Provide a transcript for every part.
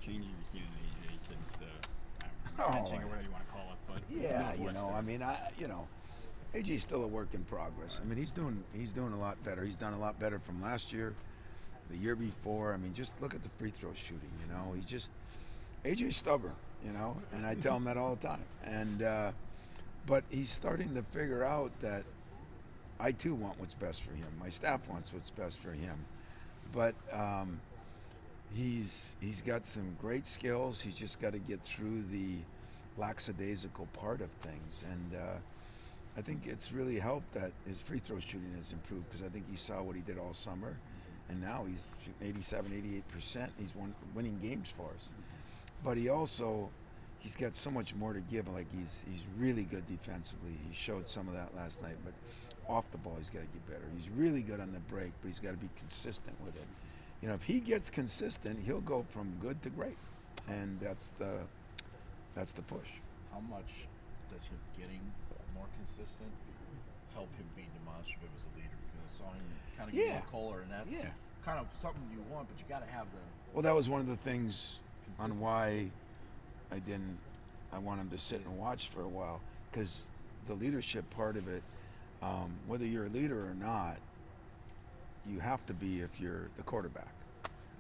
changes you've seen in AJ since the Oh, benching or whatever you want to call it, but yeah, Northwestern. I mean, AJ's still a work in progress. I Right. mean, he's doing a lot better. He's done a lot better from last year, the year before. I mean, just look at the free throw shooting. He just AJ's stubborn. And I tell him that all the time. And but he's starting to figure out that I too want what's best for him. My staff wants what's best for him. But he's got some great skills. He's just got to get through the lackadaisical part of things. And I think it's really helped that his free throw shooting has improved because I think he saw what he did all summer, and now he's shooting 87, 88%. He's winning games for us. But he's got so much more to give. Like he's really good defensively. He showed some of that last night, but off the ball he's got to get better. He's really good on the break, but he's got to be consistent with it. If he gets consistent, he'll go from good to great, and that's the push. How much does him getting more consistent help him be demonstrative as a leader? Because I saw him kind of get Yeah. more color, and that's Yeah. kind of something you want, but you got to have the Well, that was one of the things on consistency. why I want him to sit and watch for a while, because the leadership part of it, whether you're a leader or not, you have to be if you're the quarterback.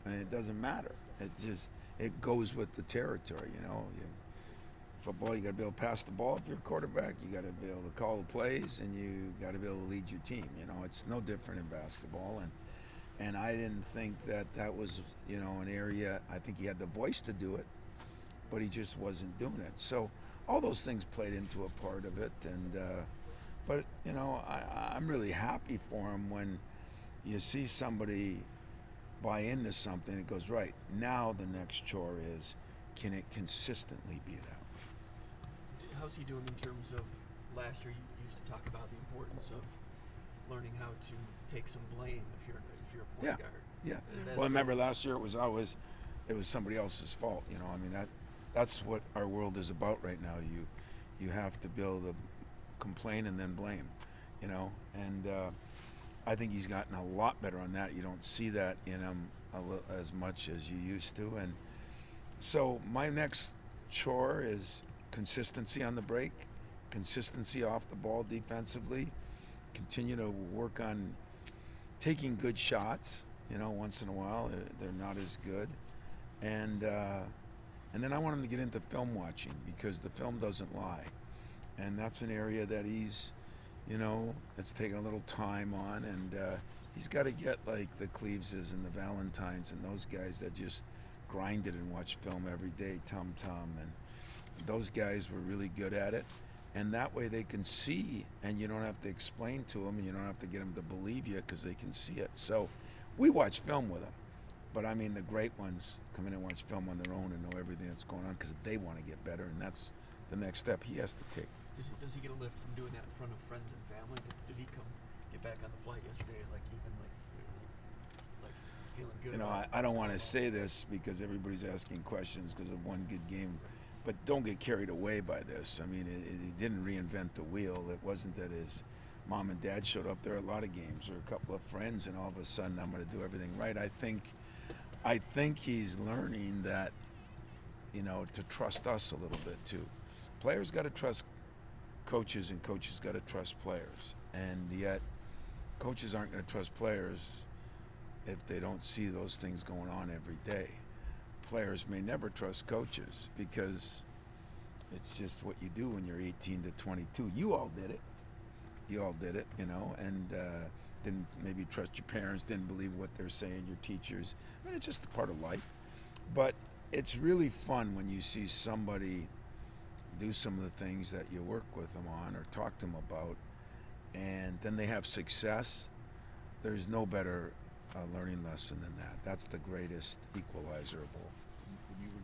I mean, it doesn't matter. It goes with the territory. Football, you got to be able to pass the ball. If you're a quarterback, you got to be able to call the plays, and you got to be able to lead your team. It's no different in basketball, and I didn't think that was an area. I think he had the voice to do it, but he just wasn't doing it. So all those things played into a part of it, and but I'm really happy for him when you see somebody buy into something. It goes right now. The next chore is, can it consistently be that? How's he doing in terms of last year? You used to talk about the importance of learning how to take some blame if you're a Yeah, point guard. yeah. And that's Well, remember last year it was somebody else's fault. I mean that's what our world is about right now. You have to be able to complain and then blame. And I think he's gotten a lot better on that. You don't see that in him as much as you used to. And so my next chore is consistency on the break, consistency off the ball defensively, continue to work on taking good shots. Once in a while they're not as good, and then I want him to get into film watching because the film doesn't lie, and that's an area that it's taken a little time on, and he's got to get like the Cleveses and the Valentines and those guys that just grind it and watch film every day, Tum Tum, and those guys were really good at it. And that way they can see, and you don't have to explain to them, and you don't have to get them to believe you because they can see it. So we watch film with them. But I mean, the great ones come in and watch film on their own and know everything that's going on because they want to get better, and that's the next step he has to take. Does he get a lift from doing that in front of friends and family? Did he get back on the flight yesterday, like feeling good? I don't want to say this because everybody's asking questions because of one good game, but don't get carried away by this. I mean, he didn't reinvent the wheel. It wasn't that his mom and dad showed up there a lot of games or a couple of friends, and all of a sudden I'm going to do everything right. I think he's learning that, to trust us a little bit too. Players got to trust coaches, and coaches got to trust players. And yet, coaches aren't going to trust players if they don't see those things going on every day. Players may never trust coaches because it's just what you do when you're 18 to 22. You all did it, and didn't maybe trust your parents, didn't believe what they're saying, your teachers. I mean, it's just a part of life. But it's really fun when you see somebody do some of the things that you work with them on or talk to them about, and then they have success. There's no better learning lesson than that. That's the greatest equalizer of all. When you were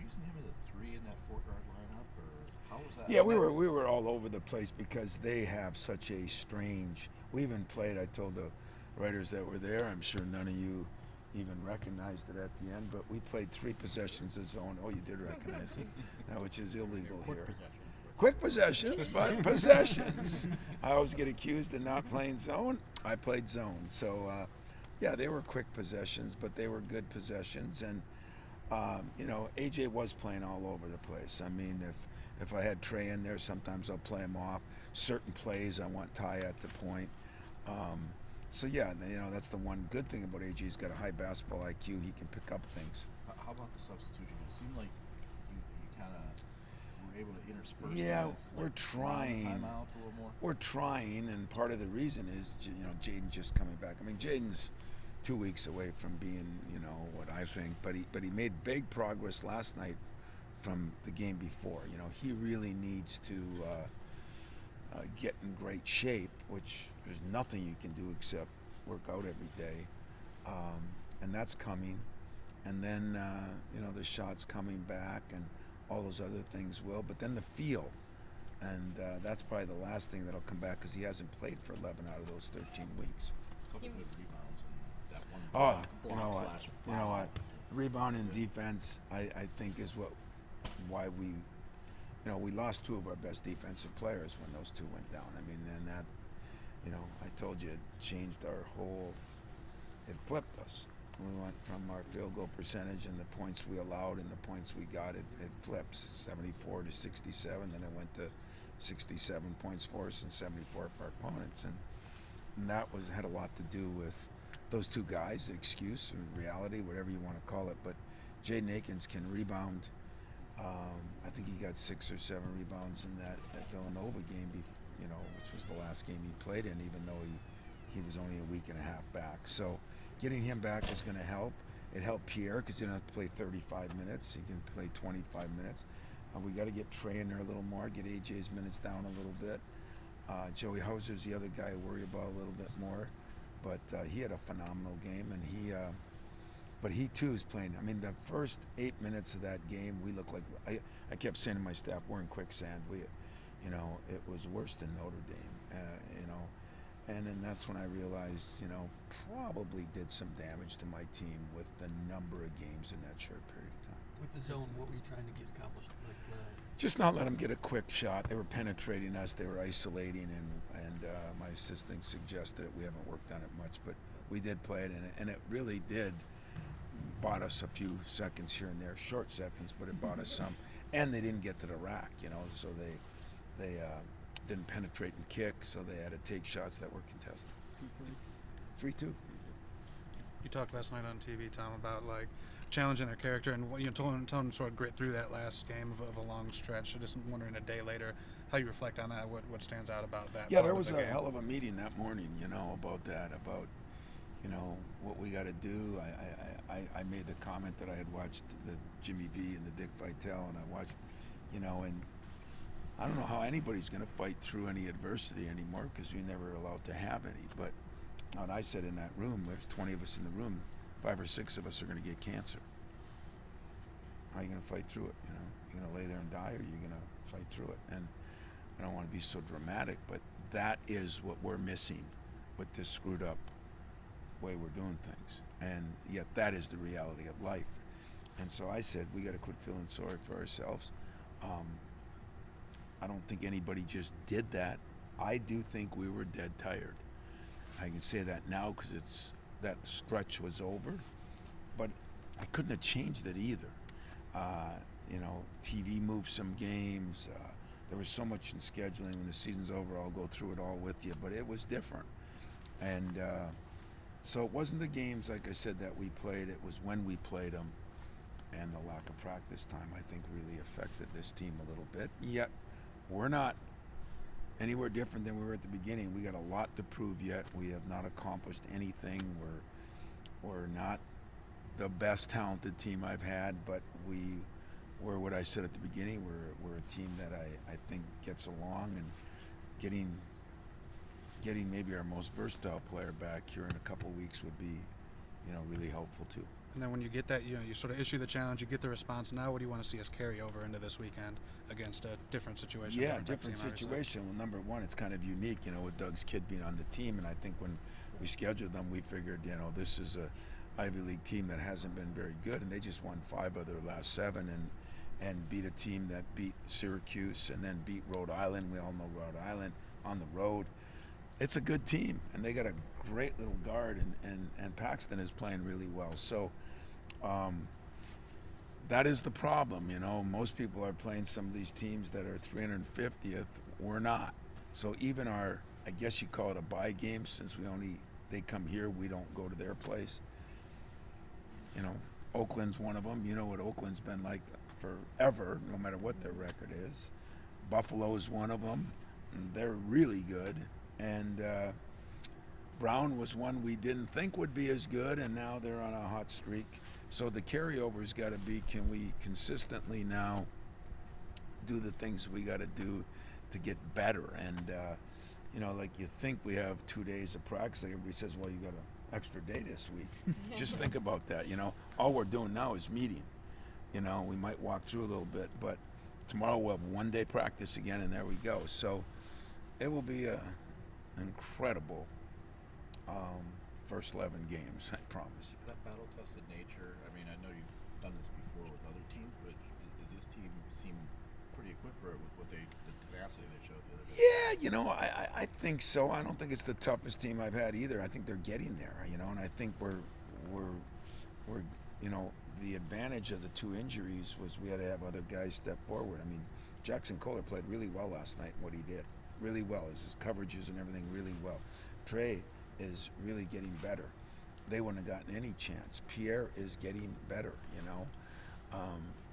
using him as a 3 in that 4-guard lineup, or how was that? Yeah, we were all over the place because they have such a strange. We even played. I told the writers that were there. I'm sure none of you even recognized it at the end, but we played 3 possessions of zone. Oh, you did recognize it, which is illegal here. Quick possessions, but possessions. I always get accused of not playing zone. I played zone, so yeah, they were quick possessions, but they were good possessions, and You know, AJ was playing all over the place. I mean, if I had Trey in there, sometimes I'll play him off. Certain plays, I want Ty at the point. Um, so yeah, you know, that's the one good thing about AJ. He's got a high basketball IQ. He can pick up things. How about the substitution? It seemed like you kind of were able to intersperse. Yeah, guys, we're like, trying. Timeouts a little more. We're trying, and part of the reason is, you know, Jaden just coming back. I mean, Jaden's 2 weeks away from being, you know, what I think, but he made big progress last night from the game before. You know, he really needs to get in great shape, which there's nothing you can do except work out every day, and that's coming. And then you know, the shots coming back and all those other things will. But then the feel, and that's probably the last thing that'll come back because he hasn't played for 11 out of those 13 weeks. A couple good rebounds and that one Oh, block you know what? slash You know foul. what? Rebound and defense, I think, is why we, you know, we lost two of our best defensive players when those two went down. I mean, and that, you know, I told you, it changed our whole. It flipped us. We went from our field goal percentage and the points we allowed and the points we got. It flipped 74 to 67. Then it went to 67 points for us and 74 for our opponents, and that had a lot to do with those two guys, excuse or reality, whatever you want to call it. But Jaden Akins can rebound. I think he got 6 or 7 rebounds in that Villanova game, you know, which was the last game he played in, even though he was only a week and a half back. So getting him back is going to help. It helped Pierre because he didn't have to play 35 minutes. He can play 25 minutes. We got to get Trey in there a little more, get AJ's minutes down a little bit. Joey Hauser's the other guy I worry about a little bit more. But he had a phenomenal game, and but he too is playing. I mean, the first 8 minutes of that game, we looked like I kept saying to my staff, we're in quicksand. You know, it was worse than Notre Dame. You know, and then that's when I realized, you know, probably did some damage to my team with the number of games in that short period of time. With the zone, what were you trying to get accomplished? Like, Just not let them get a quick shot. They were penetrating us. They were isolating, and my assistant suggested it. We haven't worked on it much, but we did play it, and it really did bought us a few seconds here and there, short seconds, but it bought us some. And they didn't get to the rack, you know, so they didn't penetrate and kick, so they had to take shots that were contested. 3-2. You talked last night on TV, Tom, about like challenging their character and what you told them to sort of grit through that last game of a long stretch. So just wondering a day later how you reflect on that. What stands out about that? Yeah, part there of was the a game? hell of a meeting that morning, you know, about that, about, you know, what we got to do. I made the comment that I had watched the Jimmy V and the Dick Vitale, and I watched, you know, and I don't know how anybody's going to fight through any adversity anymore because you're never allowed to have any. But what I said in that room, there's 20 of us in the room, 5 or 6 of us are going to get cancer. How are you going to fight through it? You know, you're going to lay there and die, or you're going to fight through it. And I don't want to be so dramatic, but that is what we're missing with this screwed up way we're doing things. And yet that is the reality of life. And so I said, we got to quit feeling sorry for ourselves. I don't think anybody just did that. I do think we were dead tired. I can say that now because that stretch was over, but I couldn't have changed it either. You know, TV moved some games. There was so much in scheduling. When the season's over, I'll go through it all with you, but it was different. And so it wasn't the games, like I said, that we played. It was when we played them, and the lack of practice time, I think, really affected this team a little bit. Yet, we're not anywhere different than we were at the beginning. We got a lot to prove yet. We have not accomplished anything. We're not the best talented team I've had, but we're what I said at the beginning. We're a team that I think gets along, and getting maybe our most versatile player back here in a couple weeks would be, you know, really helpful too. And then when you get that, you know, you sort of issue the challenge, you get the response. Now, what do you want to see us carry over into this weekend against a different situation? Yeah, different situation. Well, number one, it's kind of unique, you know, with Doug's kid being on the team, and I think when we scheduled them, we figured, you know, this is a Ivy League team that hasn't been very good, and they just won 5 of their last 7, and beat a team that beat Syracuse and then beat Rhode Island. We all know Rhode Island on the road. It's a good team, and they got a great little guard, and Paxton is playing really well. So that is the problem. You know, most people are playing some of these teams that are 350th. We're not. So even our, I guess you call it a bye game, since they come here, we don't go to their place. You know, Oakland's one of them. You know what Oakland's been like forever, no matter what their record is. Buffalo's one of them. They're really good. And Brown was one we didn't think would be as good, and now they're on a hot streak. So the carryover's got to be, can we consistently now do the things we got to do to get better? And, you know, like you think we have 2 days of practice. Like everybody says, well, you got an extra day this week. Just think about that, you know. All we're doing now is meeting. You know, we might walk through a little bit, but tomorrow we'll have 1 day practice again, and there we go. So it will be an incredible first 11 games, I promise you. That battle-tested nature, I mean, I know you've done this before with other teams, but does this team seem pretty equipped for it with the tenacity they showed the other day? Yeah, you know, I think so. I don't think it's the toughest team I've had either. I think they're getting there, you know, and I think we're you know, the advantage of the 2 injuries was we had to have other guys step forward. I mean, Jackson Kohler played really well last night in what he did. Really well. His coverages and everything really well. Trey is really getting better. They wouldn't have gotten any chance. Pierre is getting better, you know.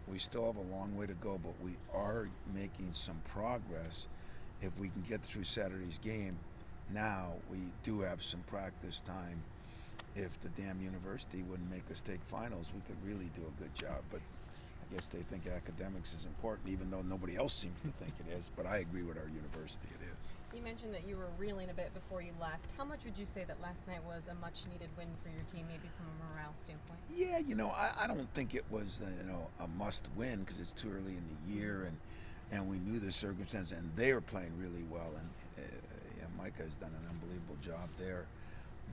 We still have a long way to go, but we are making some progress. If we can get through Saturday's game, now we do have some practice time. If the damn university wouldn't make us take finals, we could really do a good job. But I guess they think academics is important, even though nobody else seems to think it is. But I agree with our university, it is. You mentioned that you were reeling a bit before you left. How much would you say that last night was a much-needed win for your team, maybe from a morale standpoint? Yeah, you know, I don't think it was, you know, a must-win because it's too early in the year, and we knew the circumstances, and they were playing really well, and yeah, Micah has done an unbelievable job there.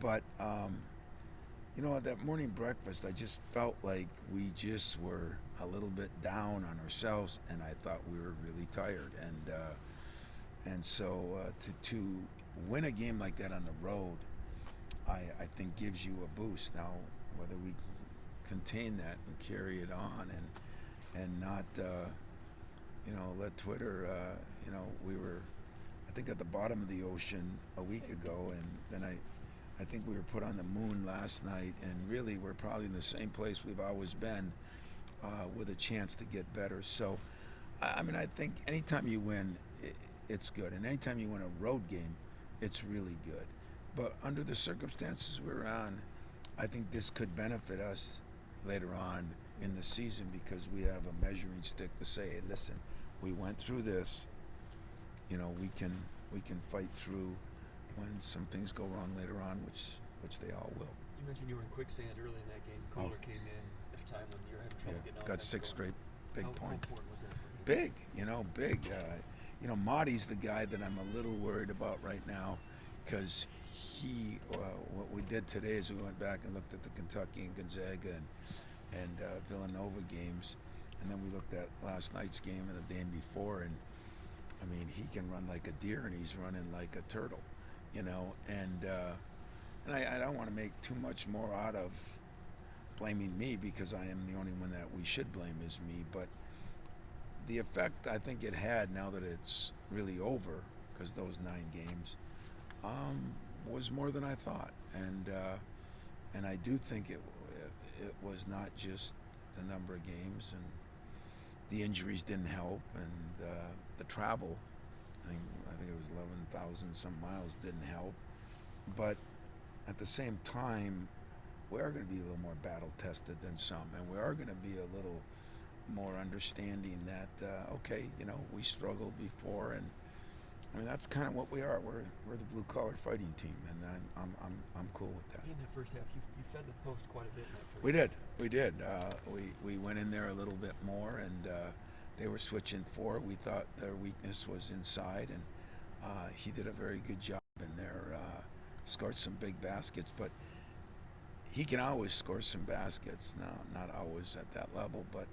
But you know, at that morning breakfast, I just felt like we just were a little bit down on ourselves, and I thought we were really tired. And so to win a game like that on the road, I think gives you a boost. Now, whether we contain that and carry it on and not, you know, let Twitter, you know, we were, I think, at the bottom of the ocean a week ago, and then I think we were put on the moon last night, and really we're probably in the same place we've always been, with a chance to get better. So, I mean, I think anytime you win, it's good, and anytime you win a road game, it's really good. But under the circumstances we're on, I think this could benefit us later on in the season because we have a measuring stick to say, hey, listen, we went through this. You know, we can fight through when some things go wrong later on, which they all will. You mentioned you were in quicksand early in that game. Kohler came in at a time when you were having trouble getting out. Got 6 straight big how points. How important was that for you? Big, you know, big. You know, Marty's the guy that I'm a little worried about right now because what we did today is we went back and looked at the Kentucky and Gonzaga and Villanova games, and then we looked at last night's game and the day before, and I mean, he can run like a deer and he's running like a turtle, you know, and I don't want to make too much more out of blaming me because I am the only one that we should blame is me, but the effect I think it had now that it's really over, because those 9 games, was more than I thought, and I do think it was not just the number of games, and the injuries didn't help, and the travel, I think it was 11,000 some miles, didn't help, but at the same time, we are going to be a little more battle tested than some, and we are going to be a little more understanding that okay, you know, we struggled before, and I mean that's kind of what we are. We're the blue collar fighting team, and I'm cool with that. In that first half, you fed the post quite a bit in that first. We did. We went in there a little bit more, and they were switching for it. We thought their weakness was inside, and he did a very good job in there. Scored some big baskets, but he can always score some baskets. Now, not always at that level, but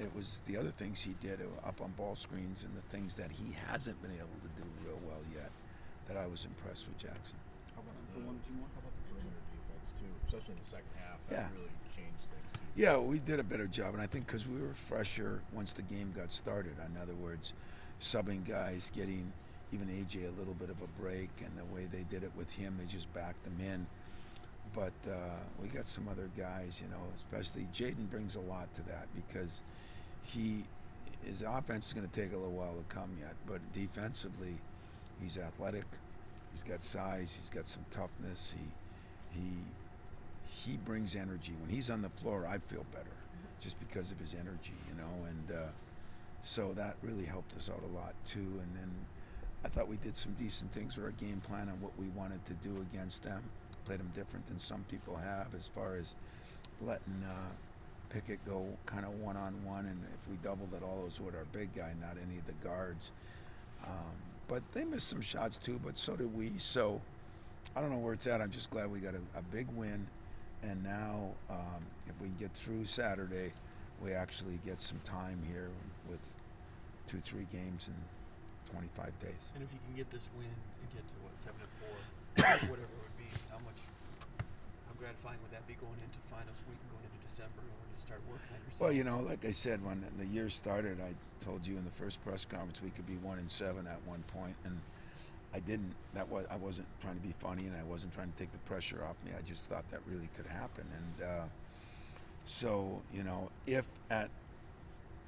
it was the other things he did up on ball screens and the things that he hasn't been able to do real well yet that I was impressed with Jackson. How about the perimeter defense too, especially in the second half? That really changed things too. Yeah, we did a better job, and I think because we were fresher once the game got started. In other words, subbing guys, getting even AJ a little bit of a break, and the way they did it with him, they just backed him in. But we got some other guys, you know, especially Jaden brings a lot to that because his offense is going to take a little while to come yet, but defensively, he's athletic, he's got size, he's got some toughness. He brings energy. When he's on the floor, I feel better, just because of his energy, you know. And so that really helped us out a lot too. And then I thought we did some decent things with our game plan on what we wanted to do against them. Played them different than some people have, as far as letting Pickett go kind of one-on-one, and if we doubled it, all those with our big guy, not any of the guards. But they missed some shots too, but so did we. So I don't know where it's at. I'm just glad we got a big win, and now if we can get through Saturday, we actually get some time here with 2-3 games in 25 days. And if you can get this win and get to 7-4, whatever it would be, how gratifying would that be going into finals week and going into December when you start working on yourself? Well, you know, like I said, when the year started, I told you in the first press conference we could be 1-7 at one point, and I didn't. I wasn't trying to be funny, and I wasn't trying to take the pressure off me. I just thought that really could happen, and so you know, if at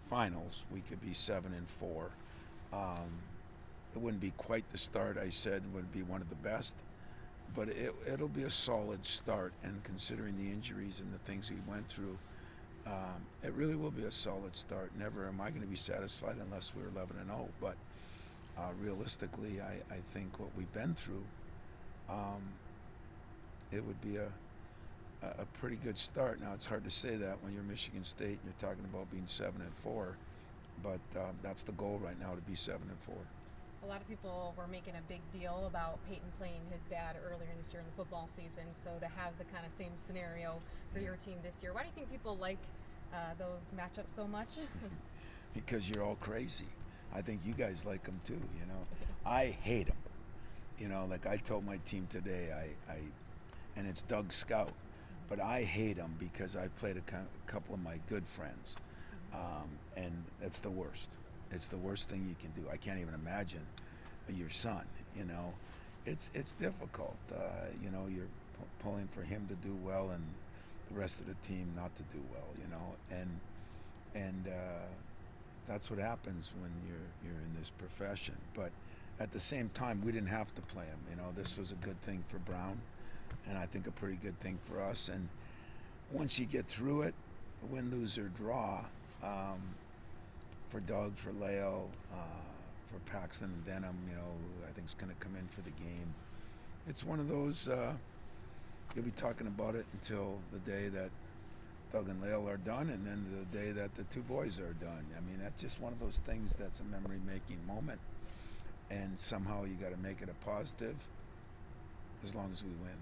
finals we could be 7-4, it wouldn't be quite the start I said would be one of the best, but it'll be a solid start. And considering the injuries and the things we went through, it really will be a solid start. Never am I going to be satisfied unless we're 11-0. But realistically, I think what we've been through, it would be a pretty good start. Now it's hard to say that when you're Michigan State and you're talking about being 7-4, but that's the goal right now, to be 7-4. A lot of people were making a big deal about Peyton playing his dad earlier this year in the football season. So to have the kind of same scenario for your team this year, why do you think people like those matchups so much? Because you're all crazy. I think you guys like them too, you know. I hate them. You know, like I told my team today, and it's Doug Scout, but I hate them because I played a couple of my good friends, and it's the worst. It's the worst thing you can do. I can't even imagine your son, you know. It's difficult. You know, you're pulling for him to do well and the rest of the team not to do well, you know. And that's what happens when you're in this profession. But at the same time, we didn't have to play him. You know, this was a good thing for Brown, and I think a pretty good thing for us. And once you get through it, win, lose, or draw, for Doug, for Leo, for Paxton and Denham, you know, I think is going to come in for the game. It's one of those, you'll be talking about it until the day that Doug and Leo are done, and then the day that the two boys are done. I mean, that's just one of those things that's a memory-making moment, and somehow you got to make it a positive as long as we win.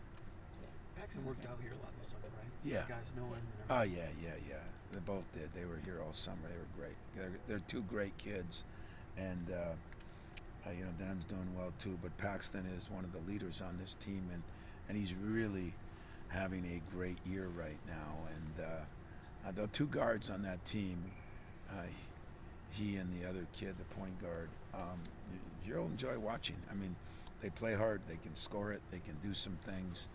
Paxton worked out here a lot this summer, right? So Yeah. you guys know him. Oh, yeah. They both did. They were here all summer. They were great. They're two great kids, and you know, Denham's doing well too. But Paxton is one of the leaders on this team, and he's really having a great year right now. And the two guards on that team, he and the other kid, the point guard, you'll enjoy watching. I mean, they play hard. They can score it. They can do some things.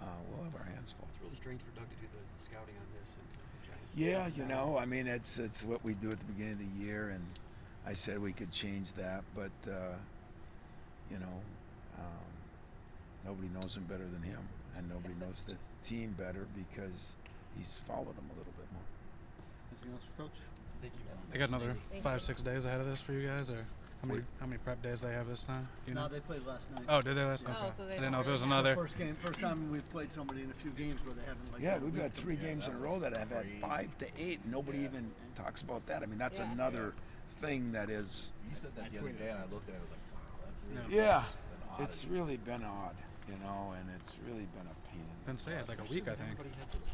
We'll have our hands full. It's really strange for Doug to do the scouting on this. And try to Yeah, you know, I mean, it's what we do at the beginning of the year, and I said we could change that, but you know, nobody knows him better than him, and nobody knows the team better because he's followed them a little bit more. Anything else for Coach? Thank you. They got another Thank 5-6 days ahead of this for you guys, or how many prep days they have this time? Do you No, know? they played last night. Oh, did they last? Oh, Okay. so they I didn't don't know if it was really- another. First time we've played somebody in a few games where they haven't like. Yeah, had a we've week got to 3 prepare. games in a row that have had 5 to 8. Nobody even talks about that. I mean, that's Yeah. another thing that is. You said that the other day, and I looked at it, I was like, wow, that's really Yeah, been odd. it's really been odd, you know, and it's really been a pain. Didn't say it like a week, I think. Everybody has those